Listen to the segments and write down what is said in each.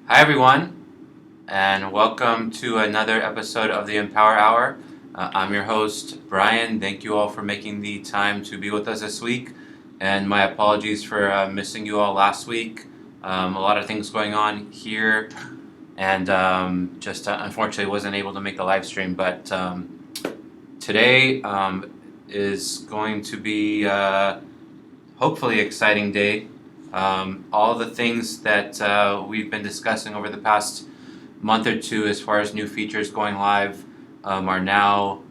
Hi everyone, and welcome to another episode of the Empower Hour. I'm your host, Brian. Thank you all for making the time to be with us this week, and my apologies for missing you all last week. A lot of things going on here, and just unfortunately wasn't able to make the live stream, but today is going to be hopefully exciting day. All the things that we've been discussing over the past month or two as far as new features going live are now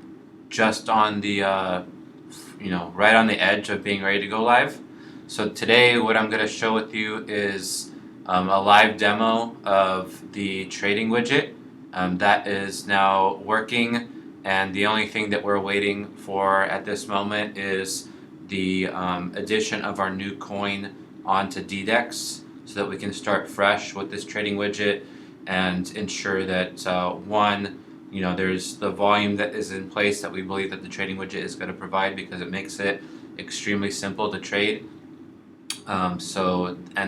just on the right on the edge of being ready to go live. So today what I'm going to show with you is a live demo of the trading widget that is now working, and the only thing that we're waiting for at this moment is the addition of our new coin onto DDEX so that we can start fresh with this trading widget and ensure that there's the volume that is in place that we believe that the trading widget is going to provide, because it makes it extremely simple to trade. And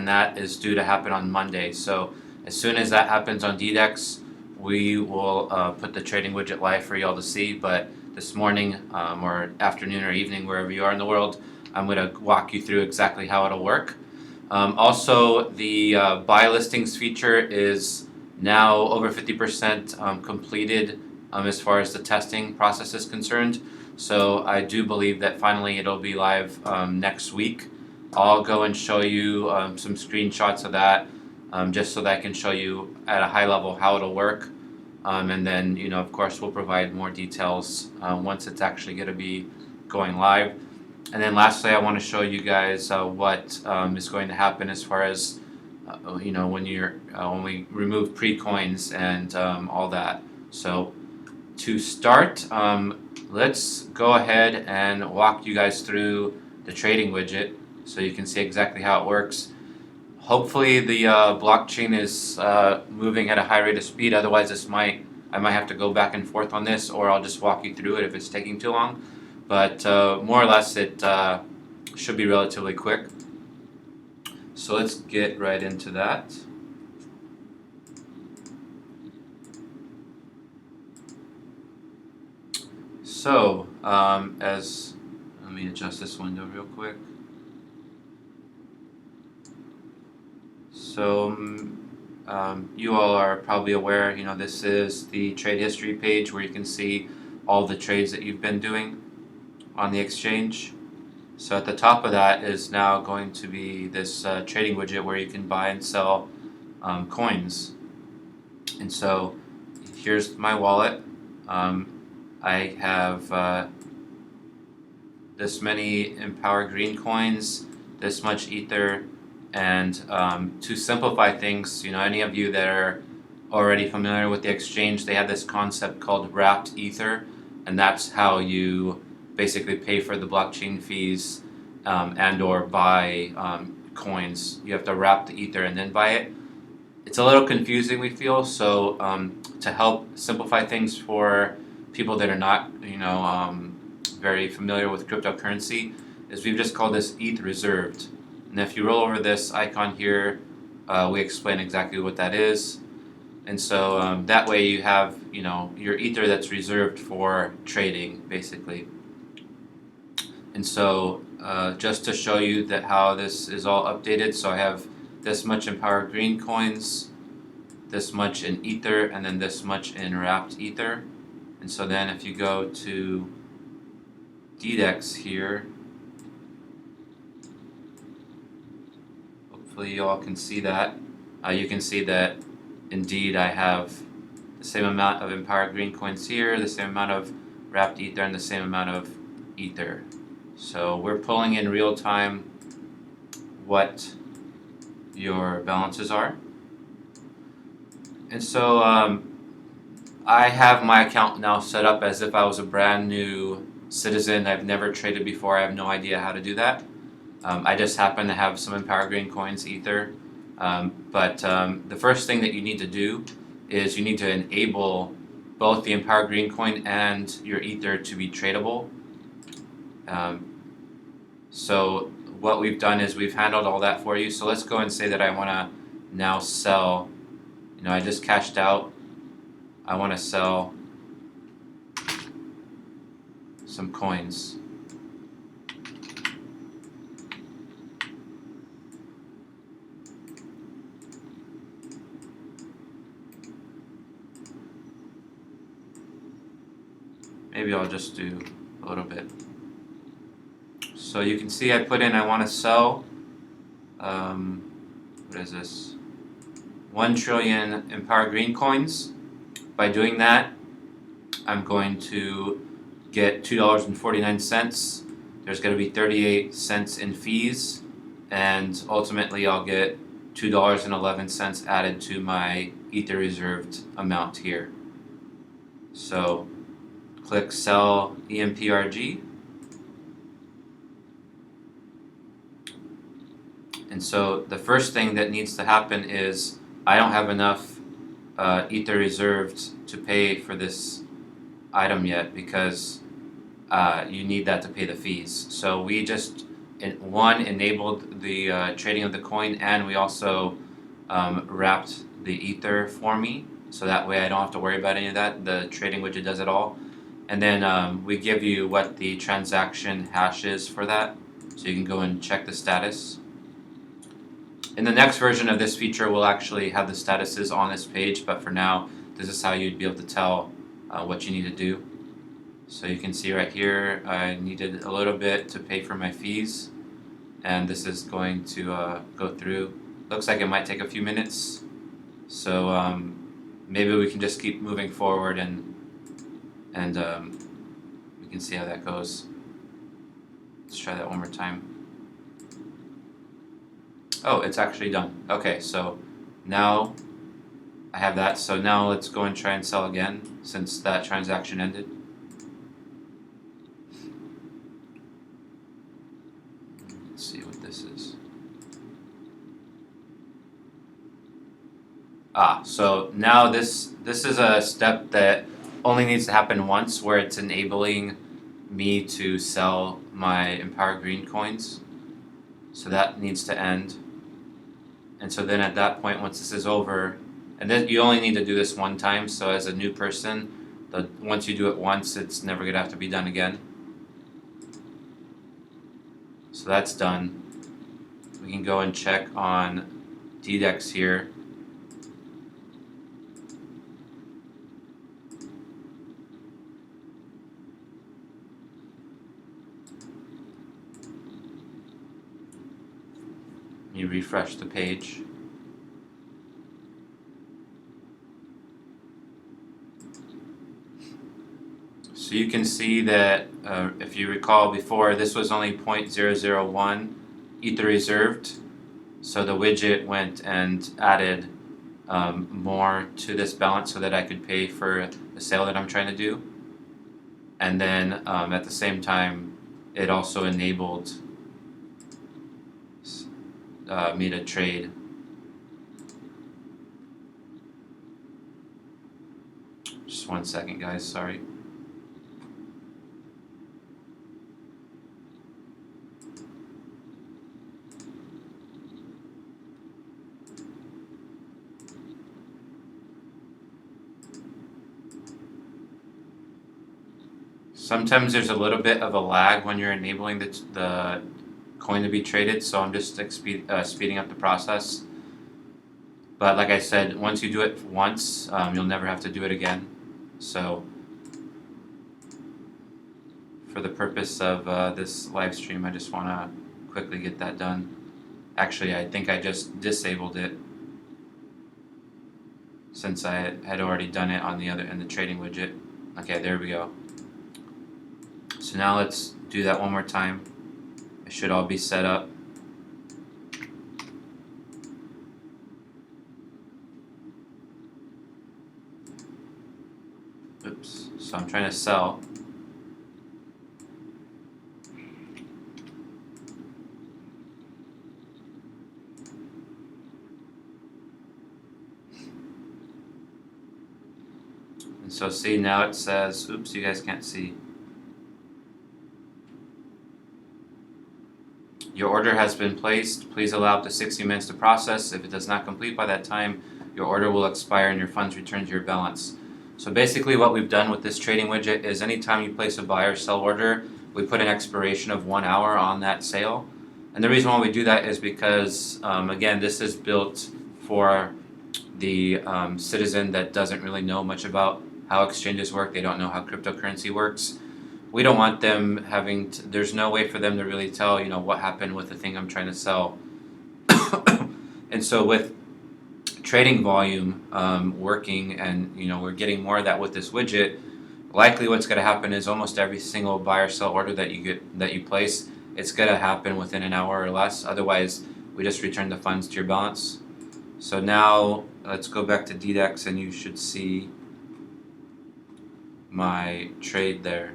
that is due to happen on Monday. So as soon as that happens on DDEX, we will put the trading widget live for y'all to see. But this morning or afternoon or evening, wherever you are in the world, I'm going to walk you through exactly how it'll work. Also, the buy listings feature is now over 50% completed as far as the testing process is concerned. So I do believe that finally it'll be live next week. I'll go and show you some screenshots of that just so that I can show you at a high level how it'll work. And then, of course, we'll provide more details once it's actually going to be going live. And then lastly, I want to show you guys what is going to happen as far as when we remove pre-coins and all that. So to start, let's go ahead and walk you guys through the trading widget so you can see exactly how it works. Hopefully the blockchain is moving at a high rate of speed. Otherwise, I might have to go back and forth on this, or I'll just walk you through it if it's taking too long. But more or less, it should be relatively quick. So let's get right into that. So let me adjust this window real quick. So you all are probably aware, this is the trade history page where you can see all the trades that you've been doing on the exchange. So at the top of that is now going to be this trading widget where you can buy and sell coins. And so here's my wallet. I have this many Empower green coins, this much ether, and to simplify things, any of you that are already familiar with the exchange, they have this concept called wrapped ether, and that's how you basically pay for the blockchain fees and or buy coins. You have to wrap the ether and then buy it. It's a little confusing, we feel, so to help simplify things for people that are not very familiar with cryptocurrency, is we've just called this ETH reserved. And if you roll over this icon here, we explain exactly what that is. And so that way you have your ether that's reserved for trading, basically. And so just to show you that how this is all updated, so I have this much Empower green coins, this much in ether, and then this much in wrapped ether. And so then if you go to DDEX here, hopefully you all can see that. You can see that indeed I have the same amount of Empower green coins here, the same amount of wrapped ether, and the same amount of ether. So we're pulling in real time what your balances are. And so I have my account now set up as if I was a brand new citizen. I've never traded before. I have no idea how to do that. I just happen to have some Empower green coins, ether. But the first thing that you need to do is you need to enable both the Empower green coin and your ether to be tradable. So what we've done is we've handled all that for you. So let's go and say that I want to now sell I just cashed out. I want to sell some coins. Maybe I'll just do a little bit. So you can see I put in I want to sell, what is this? 1 trillion Empower Green coins. By doing that, I'm going to get $2.49. There's going to be 38 cents in fees, and ultimately I'll get $2.11 added to my Ether reserved amount here. So click sell EMPRG. And so the first thing that needs to happen is I don't have enough Ether reserved to pay for this item yet, because you need that to pay the fees. So we just enabled the trading of the coin, and we also wrapped the Ether for me, so that way I don't have to worry about any of that. The trading widget does it all. And then we give you what the transaction hash is for that, so you can go and check the status. In the next version of this feature, we'll actually have the statuses on this page, but for now, this is how you'd be able to tell what you need to do. So you can see right here, I needed a little bit to pay for my fees, and this is going to go through. Looks like it might take a few minutes, so maybe we can just keep moving forward, and we can see how that goes. Let's try that one more time. Oh, it's actually done. Okay, so now I have that. So now let's go and try and sell again, since that transaction ended. Let's see what this is. So now this is a step that only needs to happen once, where it's enabling me to sell my Empower Green coins. So that needs to end. And so then at that point, once this is over, and then you only need to do this one time, so as a new person, once you do it once, it's never going to have to be done again. So that's done. We can go and check on DDEX here. You refresh the page. So you can see that if you recall before, this was only 0.001 Ether reserved. So the widget went and added more to this balance so that I could pay for the sale that I'm trying to do. And then at the same time, it also enabled me to trade. Just 1 second, guys, sorry. Sometimes there's a little bit of a lag when you're enabling the coin to be traded, so I'm just speeding up the process. But like I said, once you do it once, you'll never have to do it again. So for the purpose of this live stream, I just want to quickly get that done. Actually, I think I just disabled it, since I had already done it on the other in the trading widget. Okay, there we go. So now let's do that one more time. It should all be set up. Oops. So I'm trying to sell. And so see, now it says, oops, you guys can't see. Your order has been placed. Please allow up to 60 minutes to process. If it does not complete by that time, your order will expire and your funds return to your balance. So basically what we've done with this trading widget is anytime you place a buy or sell order, we put an expiration of 1 hour on that sale. And the reason why we do that is because, again, this is built for the citizen that doesn't really know much about how exchanges work. They don't know how cryptocurrency works. We don't want them there's no way for them to really tell, what happened with the thing I'm trying to sell. And so with trading volume working, and we're getting more of that with this widget, likely what's going to happen is almost every single buy or sell order that you place, it's going to happen within an hour or less. Otherwise, we just return the funds to your balance. So now let's go back to DDEX and you should see my trade there.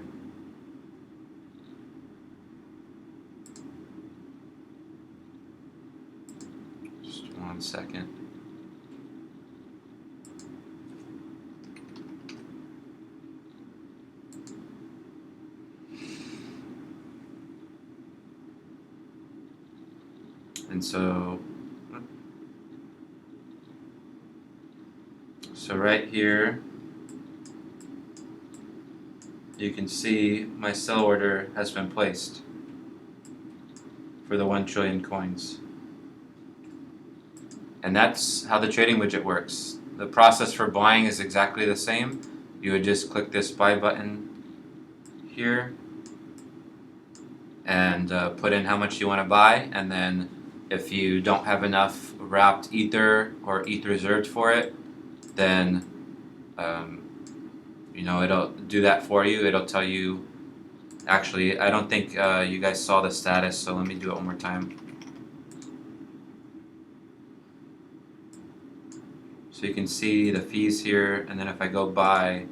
Just 1 second. And so right here, you can see my sell order has been placed for the 1 trillion coins. And that's how the trading widget works. The process for buying is exactly the same. You would just click this buy button here and put in how much you want to buy, and then if you don't have enough wrapped Ether or ETH reserved for it, then it'll do that for you. It'll tell you, actually, I don't think you guys saw the status, so let me do it one more time. So you can see the fees here, and then if I go buy,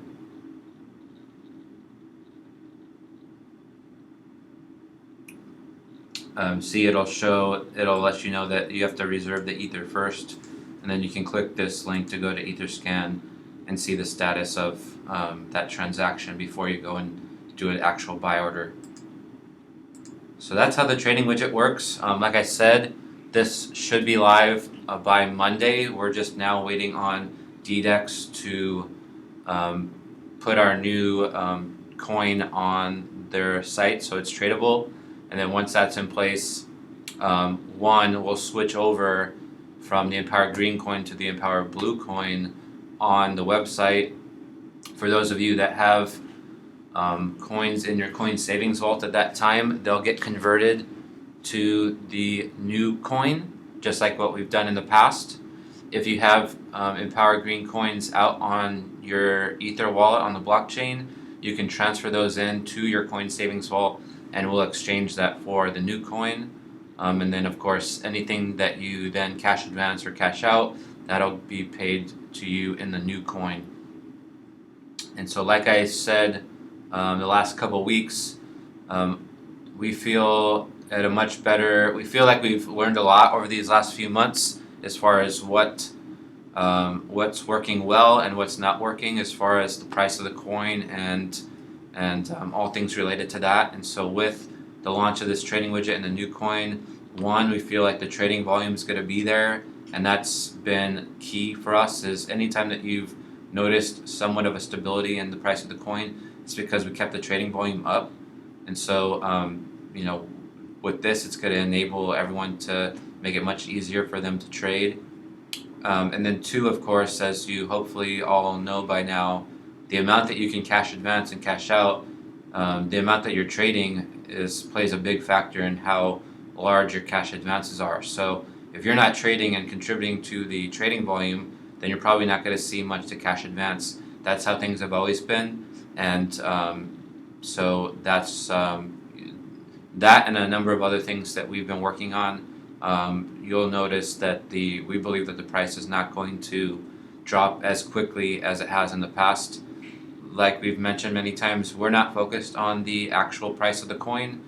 see, it'll let you know that you have to reserve the Ether first, and then you can click this link to go to Etherscan and see the status of that transaction before you go and do an actual buy order. So that's how the trading widget works. Like I said, this should be live by Monday. We're just now waiting on DDEX to put our new coin on their site so it's tradable. And then once that's in place, we'll switch over from the empowr green coin to the empowr blue coin on the website. For those of you that have coins in your coin savings vault at that time, they'll get converted to the new coin, just like what we've done in the past. If you have empowr green coins out on your Ether wallet on the blockchain, you can transfer those in to your coin savings vault, and we'll exchange that for the new coin. And then, of course, anything that you then cash advance or cash out, that'll be paid to you in the new coin. And so, like I said, the last couple weeks, we feel like we've learned a lot over these last few months as far as what's working well and what's not working, as far as the price of the coin and all things related to that. And so with the launch of this trading widget and the new coin, we feel like the trading volume is going to be there, and that's been key for us. Is anytime that you've noticed somewhat of a stability in the price of the coin, it's because we kept the trading volume up. And so with this, it's going to enable everyone to make it much easier for them to trade. And then 2, of course, as you hopefully all know by now, the amount that you can cash advance and cash out, the amount that you're trading plays a big factor in how large your cash advances are. So if you're not trading and contributing to the trading volume, then you're probably not going to see much to cash advance. That's how things have always been. And so that's that and a number of other things that we've been working on. You'll notice that we believe that the price is not going to drop as quickly as it has in the past. Like we've mentioned many times, we're not focused on the actual price of the coin.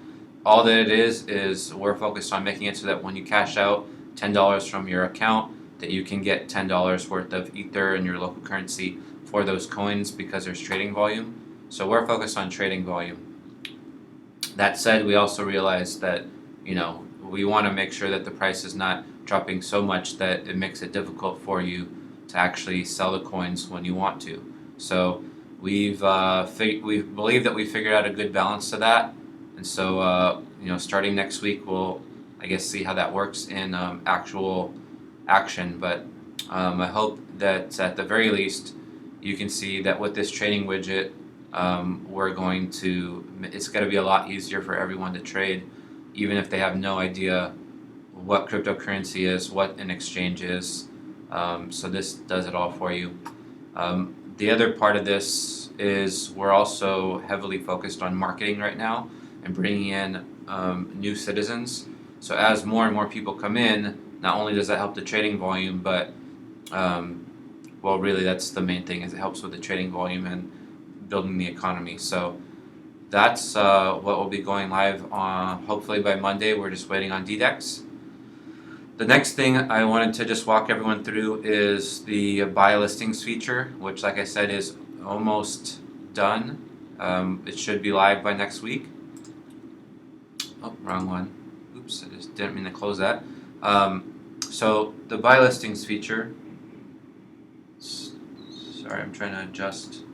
All that it is we're focused on making it so that when you cash out $10 from your account, that you can get $10 worth of Ether in your local currency for those coins, because there's trading volume. So we're focused on trading volume. That said, we also realize that we want to make sure that the price is not dropping so much that it makes it difficult for you to actually sell the coins when you want to. So we believe that we figured out a good balance to that, and so starting next week we'll see how that works in actual action. But I hope that at the very least you can see that with this trading widget, it's going to be a lot easier for everyone to trade, even if they have no idea what cryptocurrency is, what an exchange is. So this does it all for you. The other part of this is we're also heavily focused on marketing right now and bringing in new citizens. So as more and more people come in, not only does that help the trading volume, but really that's the main thing, is it helps with the trading volume and building the economy. So that's what will be going live on hopefully by Monday. We're just waiting on DDEX. The next thing I wanted to just walk everyone through is the buy listings feature, which, like I said, is almost done. It should be live by next week. Oh, wrong one. Oops, I just didn't mean to close that. So the buy listings feature, sorry, I'm trying to adjust.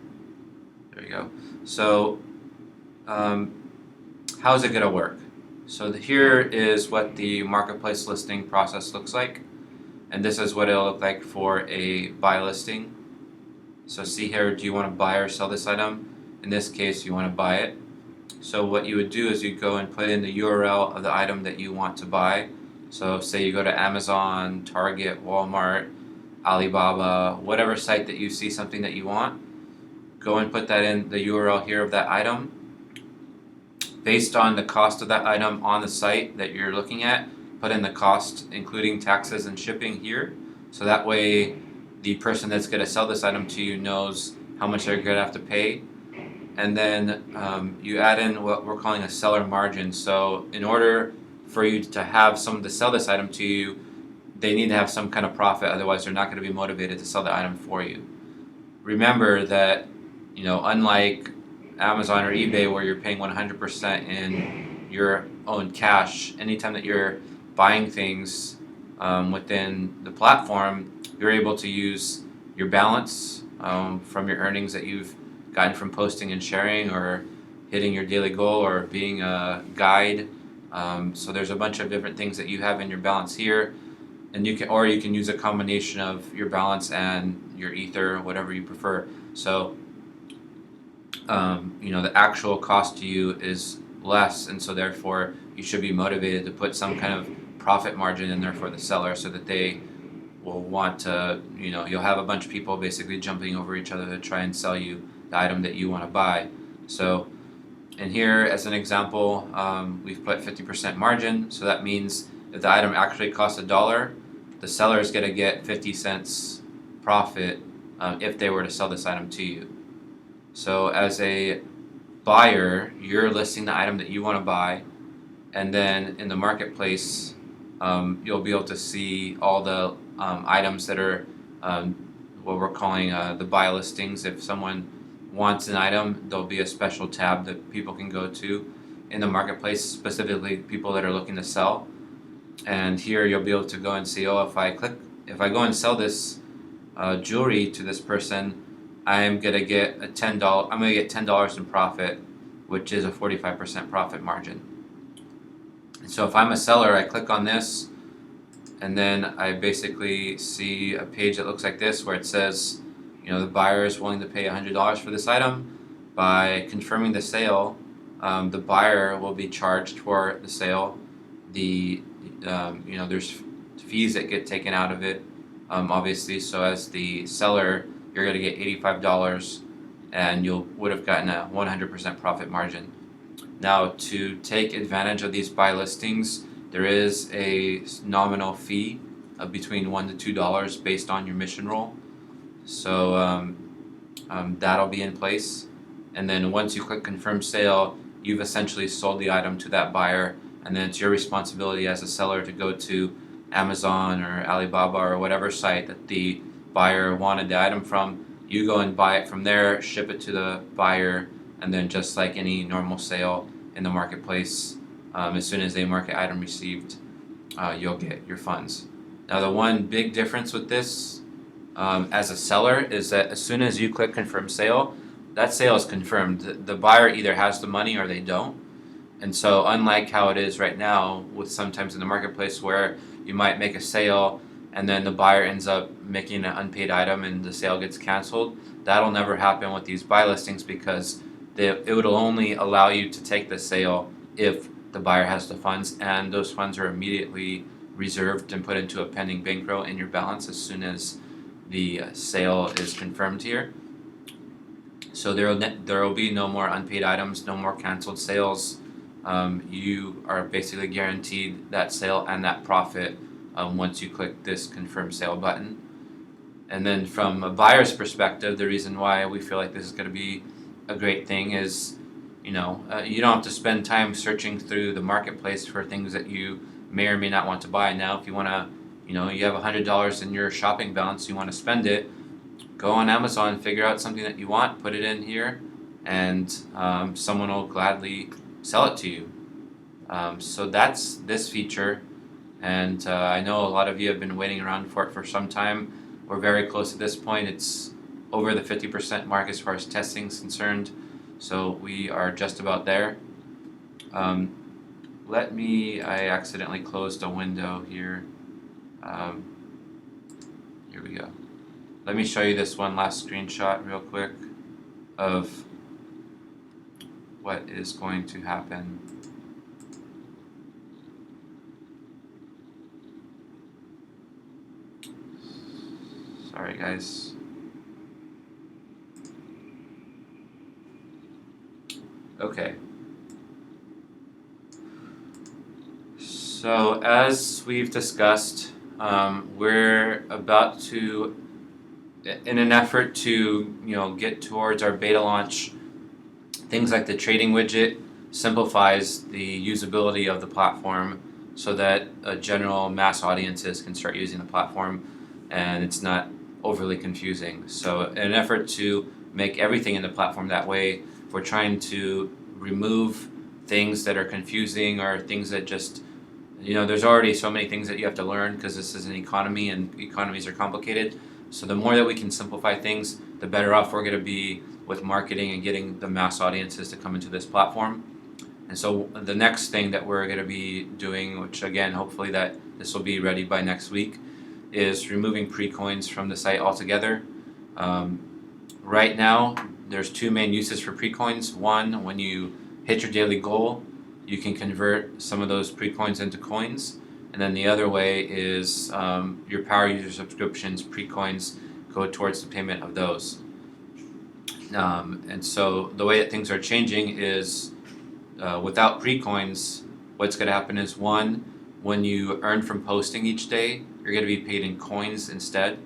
There you go. So how is it going to work? So here is what the marketplace listing process looks like, and this is what it'll look like for a buy listing. So see here, do you want to buy or sell this item? In this case, you want to buy it. So what you would do is you go and put in the URL of the item that you want to buy. So say you go to Amazon, Target, Walmart, Alibaba, whatever site that you see something that you want, go and put that in the URL here of that item. Based on the cost of that item on the site that you're looking at, put in the cost including taxes and shipping here. So that way the person that's going to sell this item to you knows how much they're going to have to pay. And then you add in what we're calling a seller margin. So in order for you to have someone to sell this item to you, they need to have some kind of profit, otherwise they're not going to be motivated to sell the item for you. Remember that, unlike Amazon or eBay, where you're paying 100% in your own cash, anytime that you're buying things within the platform, you're able to use your balance from your earnings that you've gotten from posting and sharing, or hitting your daily goal, or being a guide. So there's a bunch of different things that you have in your balance here, and you can use a combination of your balance and your Ether, whatever you prefer. So the actual cost to you is less, and so therefore you should be motivated to put some kind of profit margin in there for the seller, so that they will want to, you'll have a bunch of people basically jumping over each other to try and sell you the item that you want to buy. So in here, as an example, we've put 50% margin, so that means if the item actually costs $1, the seller is going to get 50 cents profit if they were to sell this item to you. So as a buyer, you're listing the item that you want to buy, and then in the marketplace, you'll be able to see all the items that are what we're calling the buy listings. If someone wants an item, there'll be a special tab that people can go to in the marketplace, specifically people that are looking to sell. And here you'll be able to go and see, if I go and sell this jewelry to this person, I'm gonna get $10 in profit, which is a 45% profit margin. And so if I'm a seller, I click on this, and then I basically see a page that looks like this, where it says, the buyer is willing to pay $100 for this item. By confirming the sale, the buyer will be charged for the sale. There's fees that get taken out of it, obviously. So as the seller, you're going to get $85, and you would have gotten a 100% profit margin. Now, to take advantage of these buy listings, there is a nominal fee of between $1 to $2 based on your mission role. So that'll be in place. And then once you click confirm sale, you've essentially sold the item to that buyer, and then it's your responsibility as a seller to go to Amazon or Alibaba or whatever site that the buyer wanted the item from. You go and buy it from there, ship it to the buyer, and then just like any normal sale in the marketplace, as soon as they mark item received, you'll get your funds. Now, the one big difference with this as a seller is that as soon as you click confirm sale, that sale is confirmed. The buyer either has the money or they don't. And so unlike how it is right now with sometimes in the marketplace where you might make a sale and then the buyer ends up making an unpaid item and the sale gets canceled, that'll never happen with these buy listings because it will only allow you to take the sale if the buyer has the funds, and those funds are immediately reserved and put into a pending bankroll in your balance as soon as the sale is confirmed here. So there will be no more unpaid items, no more canceled sales. You are basically guaranteed that sale and that profit once you click this confirm sale button. And then from a buyer's perspective, the reason why we feel like this is going to be a great thing is, you don't have to spend time searching through the marketplace for things that you may or may not want to buy. Now, if you want to, you have $100 in your shopping balance, you want to spend it, go on Amazon, figure out something that you want, put it in here, and someone will gladly sell it to you. So that's this feature, and I know a lot of you have been waiting around for it for some time. We're very close at this point. It's over the 50% mark as far as testing is concerned, so we are just about there. I accidentally closed a window here. Here we go. Let me show you this one last screenshot real quick of what is going to happen. Sorry guys. Okay. So as we've discussed, we're about to, in an effort to get towards our beta launch, things like the trading widget simplifies the usability of the platform so that general mass audiences can start using the platform and it's not overly confusing. So in an effort to make everything in the platform that way, we're trying to remove things that are confusing or things that just, there's already so many things that you have to learn because this is an economy and economies are complicated. So the more that we can simplify things, the better off we're going to be with marketing and getting the mass audiences to come into this platform. And so the next thing that we're going to be doing, which again, hopefully that this will be ready by next week, is removing pre-coins from the site altogether. Right now, there's two main uses for pre-coins. One, when you hit your daily goal, you can convert some of those pre-coins into coins. And then the other way is your Power user subscriptions, pre-coins, go towards the payment of those. And so the way that things are changing is without pre-coins, what's going to happen is one, when you earn from posting each day, you're going to be paid in coins instead.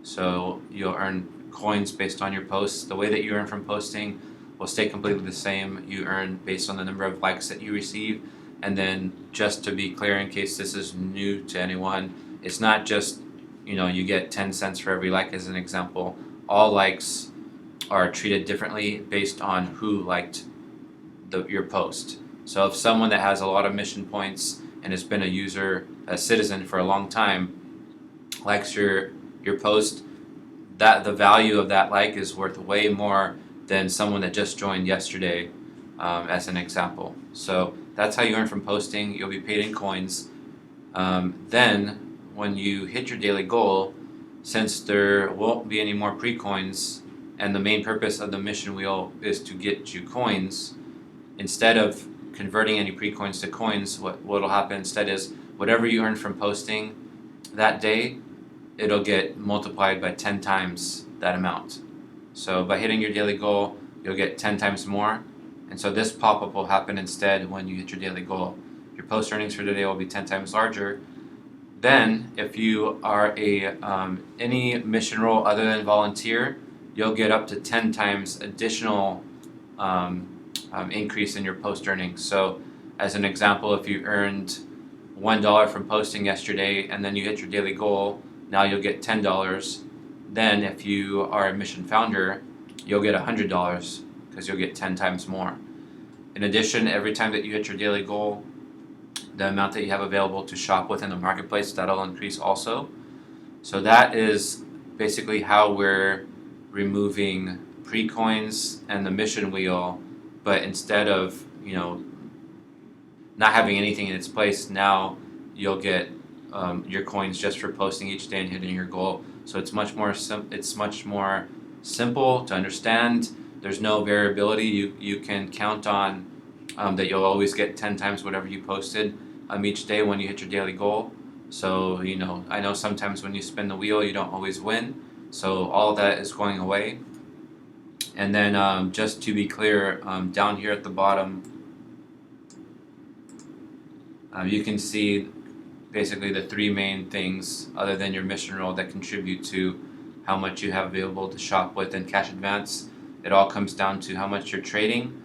So you'll earn coins based on your posts. The way that you earn from posting will stay completely the same. You earn based on the number of likes that you receive. And then just to be clear, in case this is new to anyone, it's not just, you get 10 cents for every like as an example. All likes are treated differently based on who liked your post. So if someone that has a lot of mission points and has been a citizen for a long time, likes your post, that the value of that like is worth way more than someone that just joined yesterday, as an example. So that's how you earn from posting. You'll be paid in coins. Then when you hit your daily goal, since there won't be any more pre-coins and the main purpose of the mission wheel is to get you coins, instead of converting any pre-coins to coins, what'll happen instead is whatever you earn from posting that day, it'll get multiplied by 10 times that amount. So by hitting your daily goal, you'll get 10 times more. And so this pop-up will happen instead when you hit your daily goal. Your post earnings for today will be 10 times larger. Then, if you are any mission role other than volunteer, you'll get up to 10 times additional increase in your post earnings. So as an example, if you earned $1 from posting yesterday and then you hit your daily goal, now you'll get $10. Then if you are a mission founder, you'll get $100 because you'll get 10 times more. In addition, every time that you hit your daily goal, the amount that you have available to shop within the marketplace, that'll increase also. So that is basically how we're removing pre-coins and the mission wheel, but instead of not having anything in its place, now you'll get your coins just for posting each day and hitting your goal. So it's much more simple to understand. There's no variability. You can count on that you'll always get 10 times whatever you posted each day when you hit your daily goal. So I know sometimes when you spin the wheel you don't always win. So all that is going away. And then just to be clear, down here at the bottom, you can see basically the three main things other than your mission roll that contribute to how much you have available to shop with in cash advance. It all comes down to how much you're trading,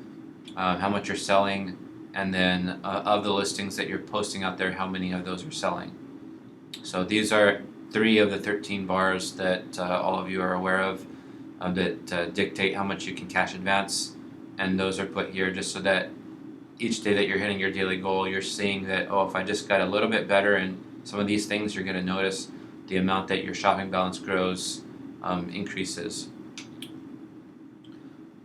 how much you're selling, and then of the listings that you're posting out there, how many of those are selling. So these are 3 of the 13 bars that all of you are aware of that dictate how much you can cash advance, and those are put here just so that each day that you're hitting your daily goal, you're seeing that, if I just got a little bit better in some of these things, you're going to notice the amount that your shopping balance grows increases.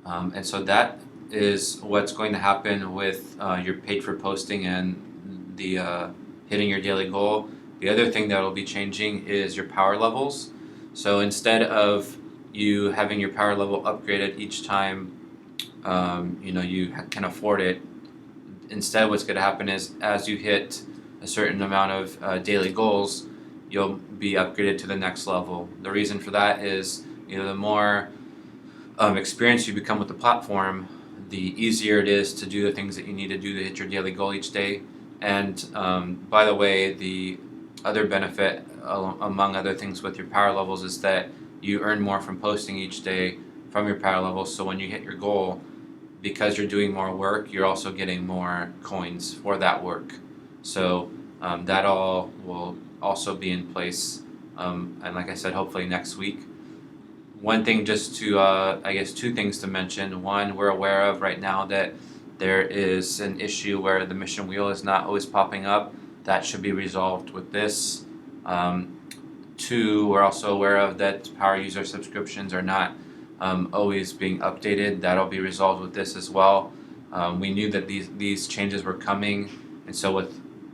And so that is what's going to happen with your paid for posting and the hitting your daily goal. The other thing that will be changing is your power levels. So instead of you having your power level upgraded each time you can afford it, instead what's going to happen is as you hit a certain amount of daily goals, you'll be upgraded to the next level. The reason for that is the more experience you become with the platform, the easier it is to do the things that you need to do to hit your daily goal each day. And by the way, the other benefit among other things with your power levels is that you earn more from posting each day from your power levels. So when you hit your goal, because you're doing more work, you're also getting more coins for that work. So that all will also be in place, and like I said, hopefully next week. One thing just to, I guess 2 things to mention. One, we're aware of right now that there is an issue where the mission wheel is not always popping up. That should be resolved with this. 2, we're also aware of that power user subscriptions are not always being updated. That'll be resolved with this as well. We knew that these changes were coming, and so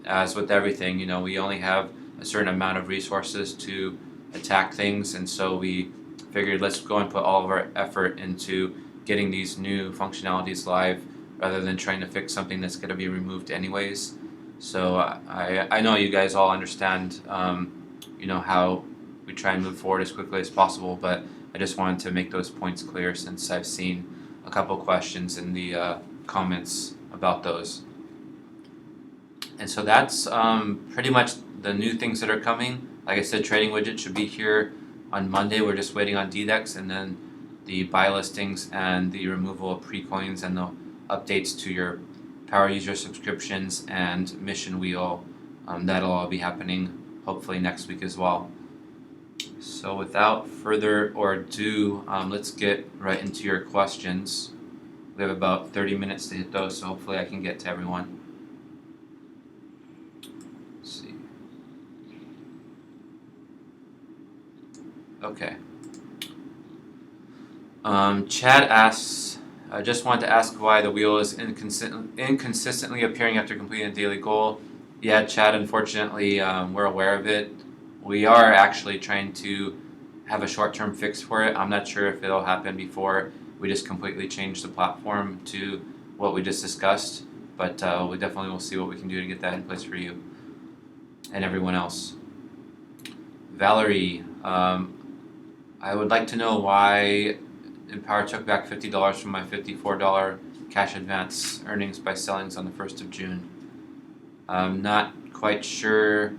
as with everything, we only have a certain amount of resources to attack things, and so we figured let's go and put all of our effort into getting these new functionalities live rather than trying to fix something that's going to be removed anyways. So I know you guys all understand how we try and move forward as quickly as possible, but I just wanted to make those points clear since I've seen a couple questions in the comments about those. And so that's pretty much the new things that are coming. Like I said, trading widget should be here on Monday. We're just waiting on DDEX, and then the buy listings and the removal of pre-coins and the updates to your power user subscriptions and mission wheel. That'll all be happening hopefully next week as well. So without further ado, let's get right into your questions. We have about 30 minutes to hit those, so hopefully I can get to everyone. Let's see. Okay. Chad asks, I just wanted to ask why the wheel is inconsistently appearing after completing a daily goal. Yeah, Chad, unfortunately, we're aware of it. We are actually trying to have a short-term fix for it. I'm not sure if it'll happen before we just completely change the platform to what we just discussed, but we definitely will see what we can do to get that in place for you and everyone else. Valerie, I would like to know why Empower took back $50 from my $54 cash advance earnings by sellings on the 1st of June. I'm not quite sure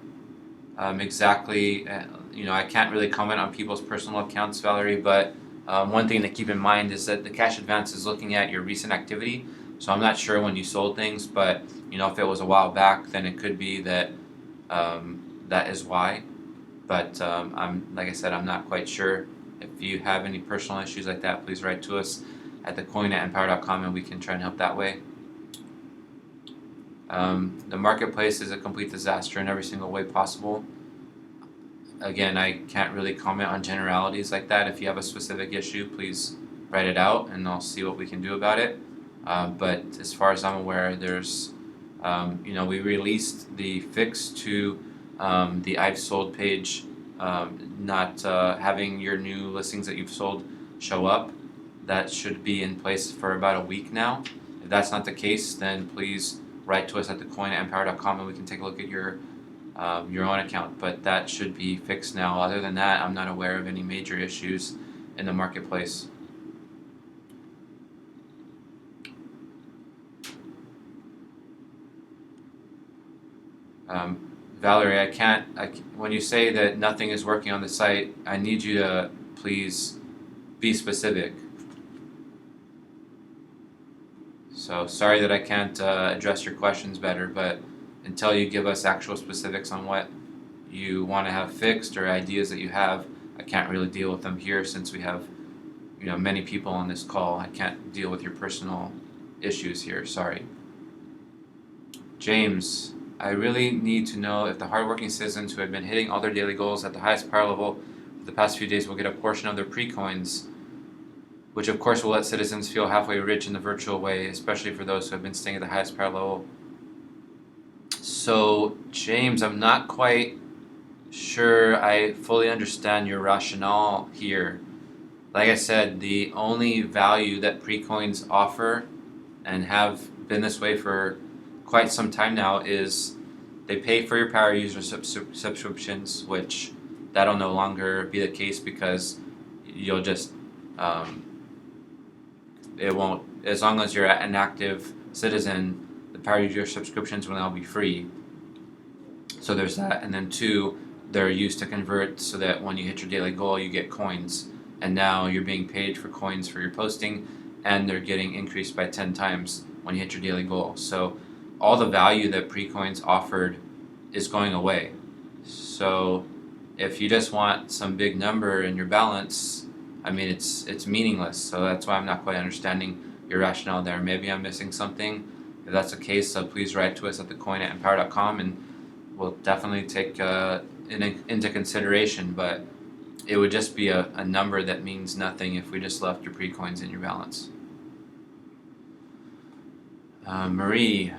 exactly. I can't really comment on people's personal accounts, Valerie, but one thing to keep in mind is that the cash advance is looking at your recent activity. So I'm not sure when you sold things, but if it was a while back, then it could be that that is why. But like I said, I'm not quite sure. If you have any personal issues like that, please write to us at thecoin@empowr.com and we can try and help that way. The marketplace is a complete disaster in every single way possible. again, I can't really comment on generalities like that. If you have a specific issue, please write it out and I'll see what we can do about it. But as far as I'm aware, we released the fix to the I've sold page, not having your new listings that you've sold show up. That should be in place for about a week now. If that's not the case, then please write to us at thecoin@empowr.com and we can take a look at your own account. But that should be fixed now. Other than that, I'm not aware of any major issues in the marketplace. Valerie, when you say that nothing is working on the site, I need you to please be specific. So sorry that I can't address your questions better, but until you give us actual specifics on what you want to have fixed or ideas that you have, I can't really deal with them here since we have many people on this call. I can't deal with your personal issues here, sorry. James, I really need to know if the hardworking citizens who have been hitting all their daily goals at the highest power level for the past few days will get a portion of their pre-coins, which of course will let citizens feel halfway rich in the virtual way, especially for those who have been staying at the highest power level. So, James, I'm not quite sure I fully understand your rationale here. Like I said, the only value that pre-coins offer, and have been this way for quite some time now, is they pay for your power user subscriptions, which that'll no longer be the case because you'll just it won't, as long as you're an active citizen, the power user subscriptions will now be free. So there's that. And then 2, they're used to convert so that when you hit your daily goal, you get coins. And now you're being paid for coins for your posting, and they're getting increased by 10 times when you hit your daily goal. So all the value that pre-coins offered is going away. So if you just want some big number in your balance, I mean, it's meaningless. So that's why I'm not quite understanding your rationale there. Maybe I'm missing something. If that's the case, please write to us at thecoin@empowr.com and we'll definitely take into consideration. But it would just be a number that means nothing if we just left your pre-coins in your balance. Marie,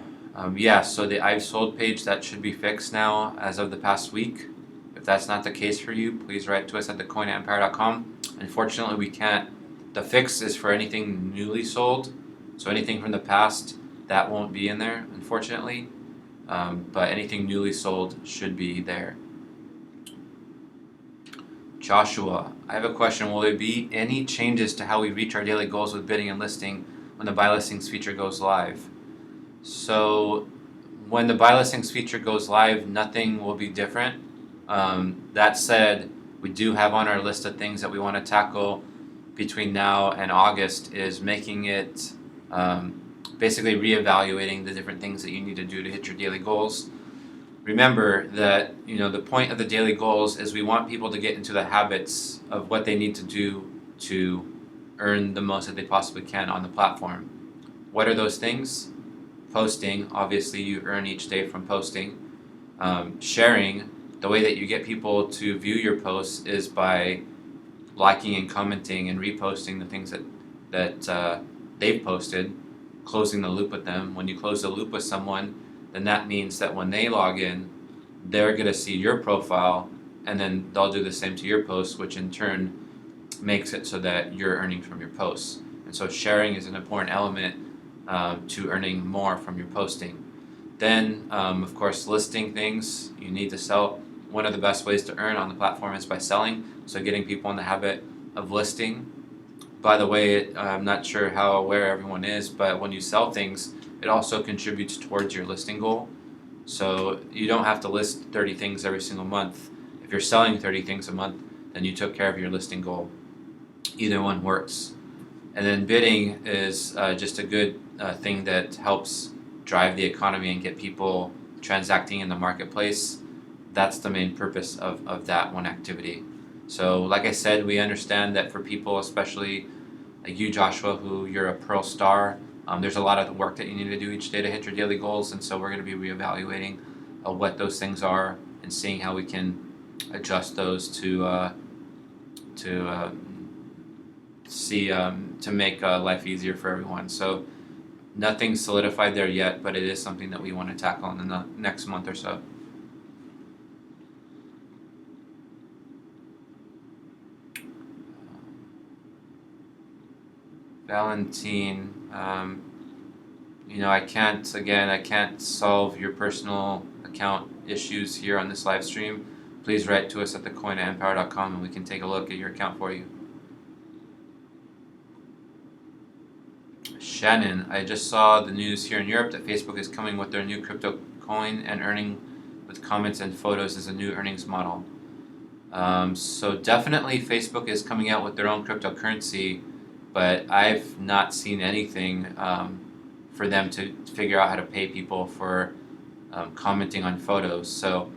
so the I've sold page, that should be fixed now as of the past week. If that's not the case for you, please write to us at thecoin@empowr.com. Unfortunately, we can't. The fix is for anything newly sold, so anything from the past, that won't be in there, unfortunately. But anything newly sold should be there. Joshua, I have a question. Will there be any changes to how we reach our daily goals with bidding and listing when the buy listings feature goes live? So when the buy listings feature goes live, nothing will be different. That said, we do have on our list of things that we want to tackle between now and August is making it basically reevaluating the different things that you need to do to hit your daily goals. Remember that the point of the daily goals is we want people to get into the habits of what they need to do to earn the most that they possibly can on the platform. What are those things? Posting, obviously you earn each day from posting. Sharing, the way that you get people to view your posts is by liking and commenting and reposting the things that they've posted, closing the loop with them. When you close the loop with someone, then that means that when they log in, they're going to see your profile, and then they'll do the same to your posts, which in turn makes it so that you're earning from your posts. And so sharing is an important element to earning more from your posting. Then, of course, listing things. You need to sell. One of the best ways to earn on the platform is by selling, so getting people in the habit of listing. By the way, I'm not sure how aware everyone is, but when you sell things, it also contributes towards your listing goal. So you don't have to list 30 things every single month. If you're selling 30 things a month, then you took care of your listing goal. Either one works. And then bidding is just a good thing that helps drive the economy and get people transacting in the marketplace. That's the main purpose of that one activity. So like I said, we understand that for people, especially like you, Joshua, who you're a Pearl Star, there's a lot of work that you need to do each day to hit your daily goals, and so we're going to be reevaluating what those things are and seeing how we can adjust those to see to make life easier for everyone. So nothing's solidified there yet, but it is something that we want to tackle in the next month or so. Valentine, I can't solve your personal account issues here on this live stream. Please write to us at thecoin@empowr.com and we can take a look at your account for you. Shannon, I just saw the news here in Europe that Facebook is coming with their new crypto coin and earning with comments and photos as a new earnings model. So definitely Facebook is coming out with their own cryptocurrency, but I've not seen anything for them to figure out how to pay people for commenting on photos. So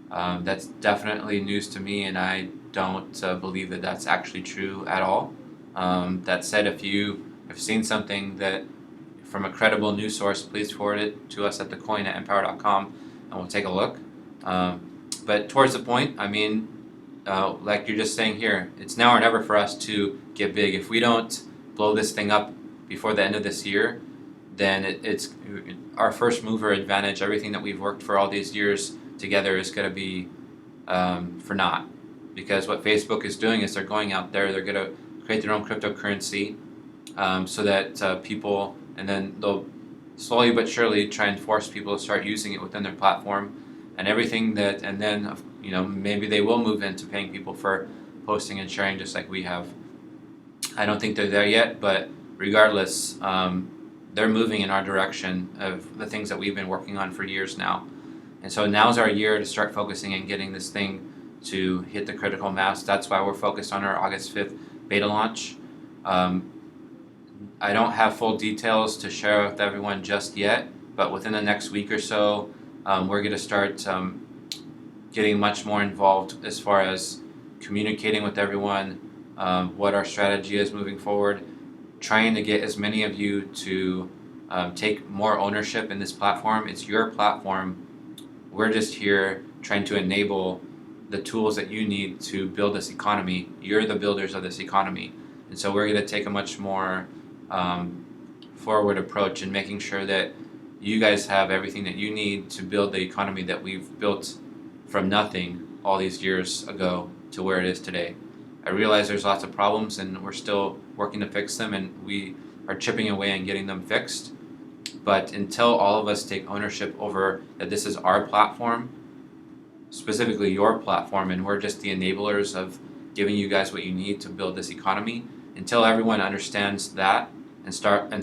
that's definitely news to me, and I don't believe that that's actually true at all. That said, if you have seen something that from a credible news source, please forward it to us at thecoin@empowr.com and we'll take a look. But towards the point, like you're just saying here, it's now or never for us to get big. If we don't blow this thing up before the end of this year, then it's our first mover advantage. Everything that we've worked for all these years together is going to be for naught. Because what Facebook is doing is they're going out there, they're going to create their own cryptocurrency so that people, and then they'll slowly but surely try and force people to start using it within their platform. And everything that, and then maybe they will move into paying people for posting and sharing just like we have. I don't think they're there yet, but regardless, they're moving in our direction of the things that we've been working on for years now. And so now's our year to start focusing and getting this thing to hit the critical mass. That's why we're focused on our August 5th beta launch. I don't have full details to share with everyone just yet, but within the next week or so, we're going to start getting much more involved as far as communicating with everyone, what our strategy is moving forward, trying to get as many of you to take more ownership in this platform. It's your platform. We're just here trying to enable the tools that you need to build this economy. You're the builders of this economy. And so we're going to take a much more forward approach in making sure that you guys have everything that you need to build the economy that we've built from nothing all these years ago to where it is today. I realize there's lots of problems and we're still working to fix them, and we are chipping away and getting them fixed. But until all of us take ownership over that this is our platform, specifically your platform, and we're just the enablers of giving you guys what you need to build this economy, until everyone understands that and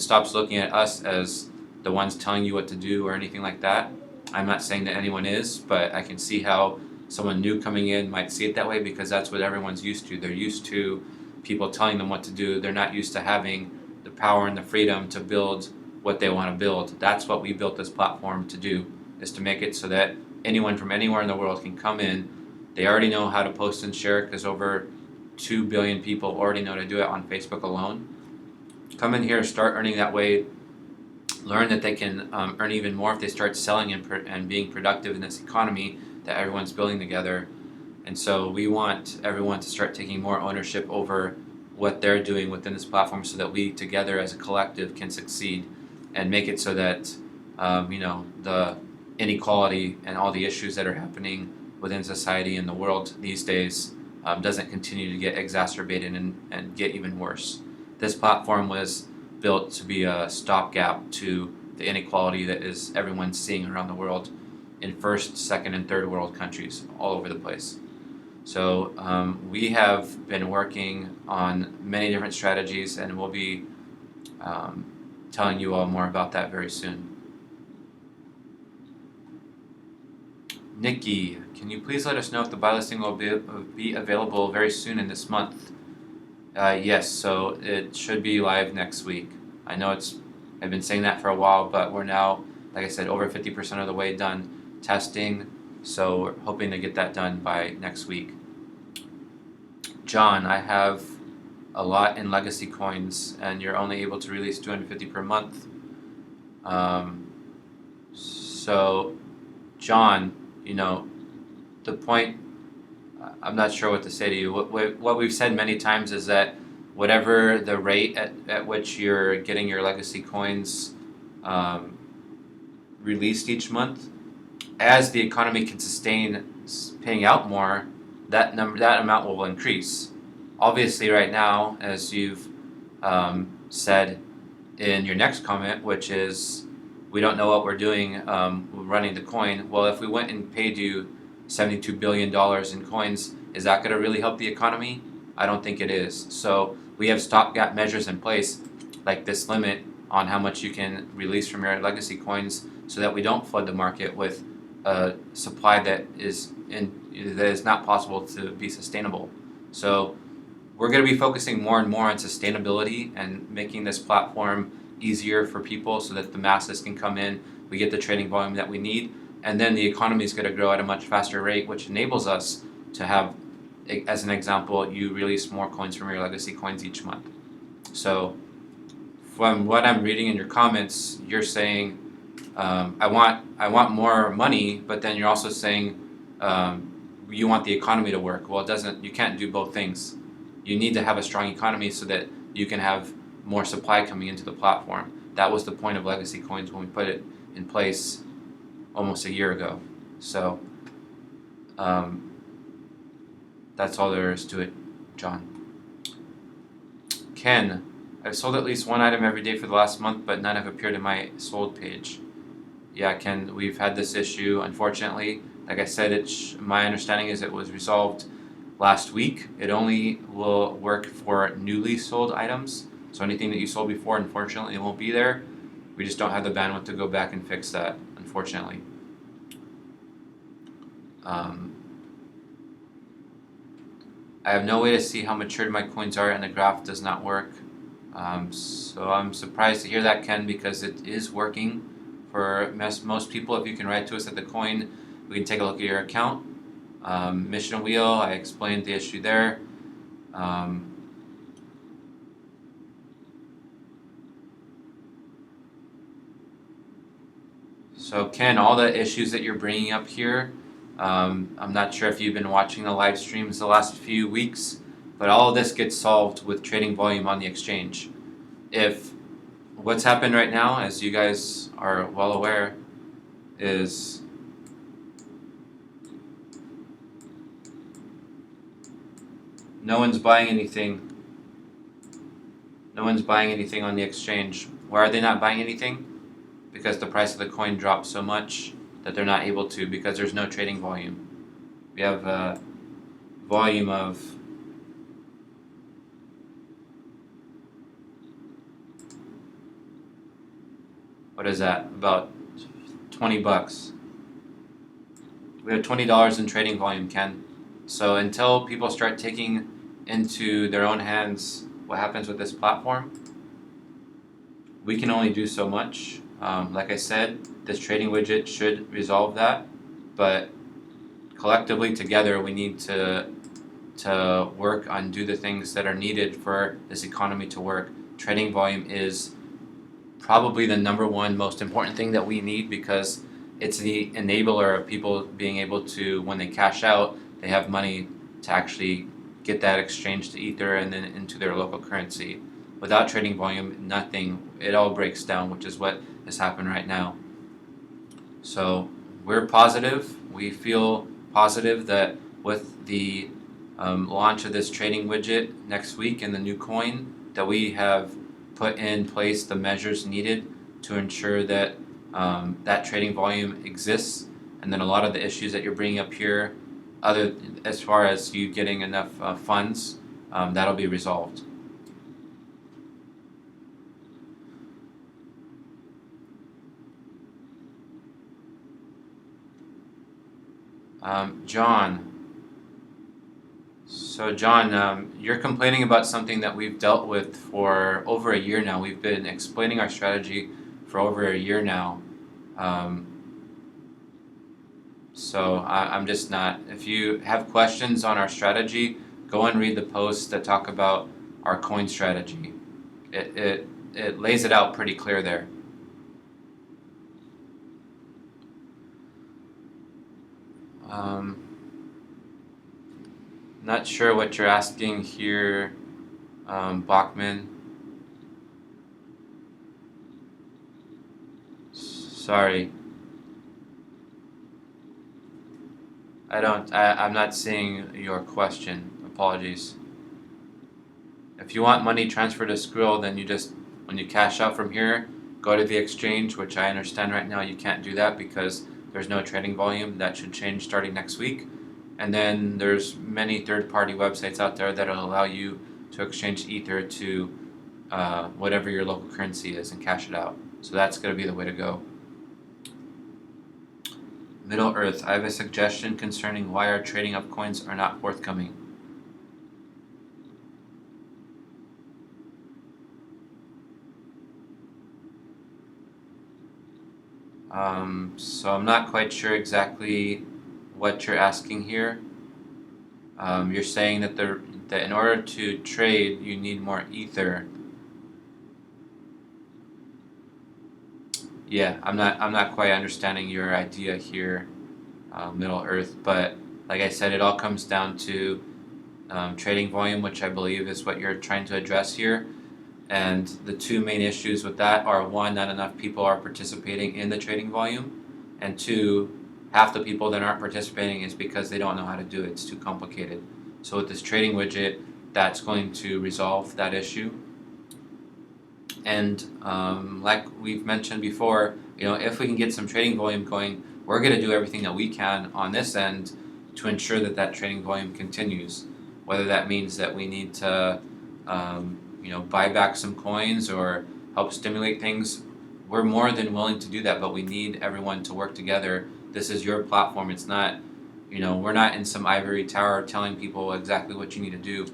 stops looking at us as the ones telling you what to do or anything like that. I'm not saying that anyone is, but I can see how someone new coming in might see it that way, because that's what everyone's used to. They're used to people telling them what to do. They're not used to having the power and the freedom to build what they want to build. That's what we built this platform to do, is to make it so that anyone from anywhere in the world can come in. They already know how to post and share, because over 2 billion people already know to do it on Facebook alone. Come in here, start earning that way, learn that they can earn even more if they start selling and being productive in this economy that everyone's building together. And so we want everyone to start taking more ownership over what they're doing within this platform, so that we together as a collective can succeed and make it so that the inequality and all the issues that are happening within society and the world these days doesn't continue to get exacerbated and get even worse. This platform was built to be a stopgap to the inequality that is everyone's seeing around the world in first, second, and third world countries all over the place. So we have been working on many different strategies, and we'll be telling you all more about that very soon. Nikki, can you please let us know if the buy listing will be available very soon in this month? Yes, so it should be live next week. I know I've been saying that for a while, but we're now, like I said, over 50% of the way done testing, so we're hoping to get that done by next week. John, I have a lot in legacy coins, and you're only able to release 250 per month. So, John, the point I'm not sure what to say to you. What we've said many times is that whatever the rate at which you're getting your legacy coins um, released each month, as the economy can sustain paying out more, that amount will increase. Obviously, right now, as you've said in your next comment, which is we don't know what we're doing running the coin. Well, if we went and paid you $72 billion in coins, is that going to really help the economy? I don't think it is. So we have stopgap measures in place, like this limit on how much you can release from your legacy coins, so that we don't flood the market with a supply that is not possible to be sustainable. So we're going to be focusing more and more on sustainability and making this platform easier for people so that the masses can come in, we get the trading volume that we need, and then the economy is going to grow at a much faster rate, which enables us to have, as an example, you release more coins from your legacy coins each month. So from what I'm reading in your comments, you're saying I want more money, but then you're also saying you want the economy to work. Well, you can't do both things. You need to have a strong economy so that you can have more supply coming into the platform. That was the point of legacy coins when we put it in place almost a year ago. So that's all there is to it, John. Ken, I've sold at least one item every day for the last month, but none have appeared in my sold page. Yeah, Ken, we've had this issue, unfortunately. Like I said, my understanding is it was resolved last week. It only will work for newly sold items. So anything that you sold before, unfortunately, it won't be there. We just don't have the bandwidth to go back and fix that, unfortunately. I have no way to see how matured my coins are, and the graph does not work. So I'm surprised to hear that, Ken, because it is working for most people. If you can write to us at the coin, we can take a look at your account. Mission wheel, I explained the issue there. So Ken, all the issues that you're bringing up here, I'm not sure if you've been watching the live streams the last few weeks, but all of this gets solved with trading volume on the exchange. If what's happened right now, as you guys are well aware, is no one's buying anything. No one's buying anything on the exchange. Why are they not buying anything? Because the price of the coin dropped so much that they're not able to, because there's no trading volume. We have a volume of what is that? About $20. We have $20 in trading volume, Ken. So until people start taking into their own hands what happens with this platform, we can only do so much. Like I said, this trading widget should resolve that, but collectively together we need to work on do the things that are needed for this economy to work. Trading volume is probably the number one most important thing that we need, because it's the enabler of people being able to, when they cash out, they have money to actually get that exchange to Ether and then into their local currency. Without trading volume, nothing, it all breaks down, which is what has happened right now. So we're positive. We feel positive that with the launch of this trading widget next week and the new coin, that we have put in place the measures needed to ensure that that trading volume exists, and then a lot of the issues that you're bringing up here, as far as you getting enough funds, that'll be resolved. John. So John, you're complaining about something that we've dealt with for over a year now. We've been explaining our strategy for over a year now. So I'm just not. If you have questions on our strategy, go and read the posts that talk about our coin strategy. It lays it out pretty clear there. Not sure what you're asking here, Bachman. Sorry. I'm not seeing your question. Apologies. If you want money transferred to Skrill, then you just, when you cash out from here, go to the exchange, which I understand right now you can't do that because there's no trading volume. That should change starting next week. And then there's many third-party websites out there that'll allow you to exchange Ether to whatever your local currency is and cash it out. So that's going to be the way to go. Middle Earth, I have a suggestion concerning why our trading of coins are not forthcoming. So I'm not quite sure exactly what you're asking here. You're saying that that in order to trade, you need more Ether. Yeah, I'm not quite understanding your idea here, Middle Earth. But like I said, it all comes down to trading volume, which I believe is what you're trying to address here. And the two main issues with that are one, not enough people are participating in the trading volume, and two, half the people that aren't participating is because they don't know how to do it. It's too complicated. So with this trading widget, that's going to resolve that issue. And like we've mentioned before, if we can get some trading volume going, we're going to do everything that we can on this end to ensure that that trading volume continues. Whether that means that we need to, buy back some coins or help stimulate things, we're more than willing to do that. But we need everyone to work together. This is your platform. It's not, we're not in some ivory tower telling people exactly what you need to do.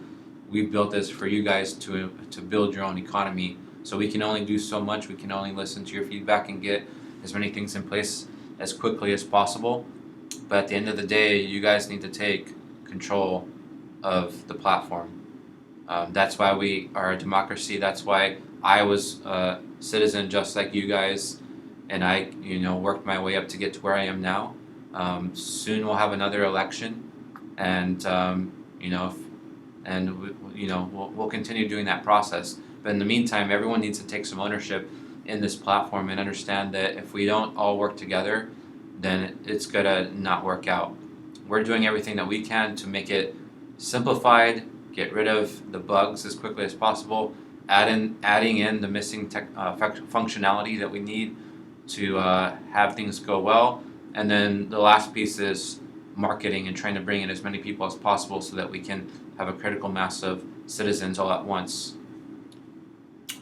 We've built this for you guys to build your own economy. So we can only do so much. We can only listen to your feedback and get as many things in place as quickly as possible. But at the end of the day, you guys need to take control of the platform. That's why we are a democracy. That's why I was a citizen just like you guys, and I, worked my way up to get to where I am now. Soon we'll have another election, and we'll continue doing that process. But in the meantime, everyone needs to take some ownership in this platform and understand that if we don't all work together, then it's gonna not work out. We're doing everything that we can to make it simplified, get rid of the bugs as quickly as possible, adding in the missing functionality that we need to have things go well. And then the last piece is marketing and trying to bring in as many people as possible so that we can have a critical mass of citizens all at once.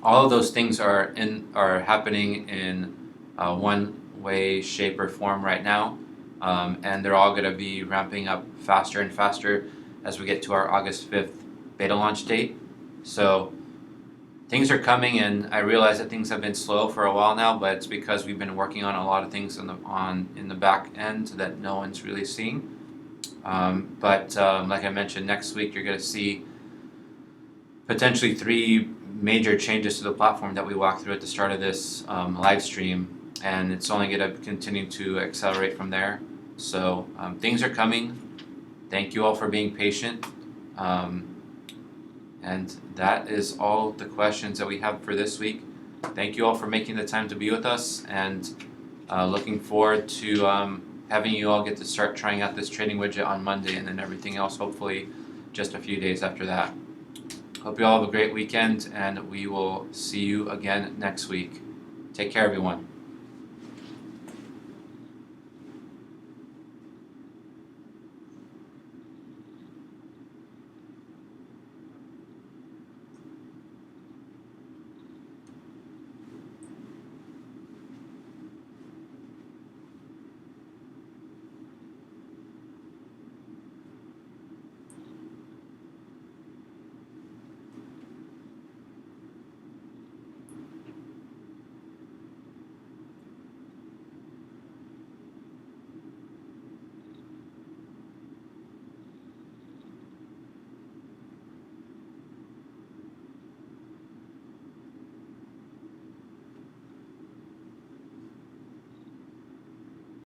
All of those things are happening in one way, shape, or form right now, and they're all going to be ramping up faster and faster as we get to our August 5th beta launch date. So things are coming, and I realize that things have been slow for a while now, but it's because we've been working on a lot of things in the back end that no one's really seeing. But like I mentioned, next week you're going to see potentially 3 major changes to the platform that we walked through at the start of this live stream, and it's only going to continue to accelerate from there. So things are coming. Thank you all for being patient. And that is all the questions that we have for this week. Thank you all for making the time to be with us, and looking forward to having you all get to start trying out this trading widget on Monday, and then everything else hopefully just a few days after that. Hope you all have a great weekend, and we will see you again next week. Take care, everyone.